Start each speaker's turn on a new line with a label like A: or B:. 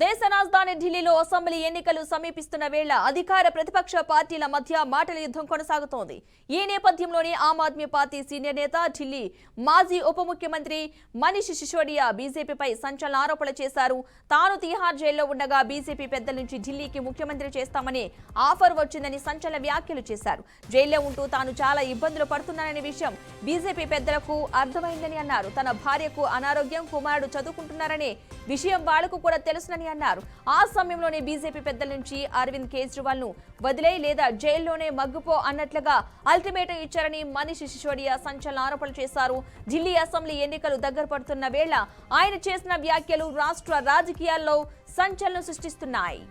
A: దేశ రాజధాని ఢిల్లీలో అసెంబ్లీ ఎన్నికలు సమీపిస్తున్న వేళ అధికార ప్రతిపక్ష పార్టీల మధ్య మాటల యుద్ధం కొనసాగుతోంది. ఈ నేపథ్యంలోనే ఆమ్ ఆద్మీ పార్టీ సీనియర్ నేత, ఢిల్లీ మాజీ ఉప ముఖ్యమంత్రి మనీష్ సిసోడియా బీజేపీపై సంచలన ఆరోపణలు చేశారు. తాను తిహార్ జైల్లో ఉండగా బీజేపీ పెద్దల నుంచి ఢిల్లీకి ముఖ్యమంత్రి చేస్తామని ఆఫర్ వచ్చిందని సంచలన వ్యాఖ్యలు చేశారు. జైల్లో ఉంటూ తాను చాలా ఇబ్బందులు పడుతున్నాననే విషయం బీజేపీ పెద్దలకు అర్థమైందని అన్నారు. తన భార్యకు అనారోగ్యం, కుమారుడు చదువుకుంటున్నారనే విషయం వాళ్లకు కూడా తెలుసునని అన్నారు. ఆ సమయంలోనే బీజేపీ పెద్దల నుంచి అరవింద్ కేజ్రీవాల్ ను వదిలేయి లేదా జైల్లోనే మగ్గుపో అన్నట్లుగా అల్టిమేటం ఇచ్చారని మనీష్ సిసోడియా సంచలన ఆరోపణలు చేశారు. ఢిల్లీ అసెంబ్లీ ఎన్నికలు దగ్గర పడుతున్న వేళ ఆయన చేసిన వ్యాఖ్యలు రాష్ట్ర రాజకీయాల్లో సంచలనం సృష్టిస్తున్నాయి.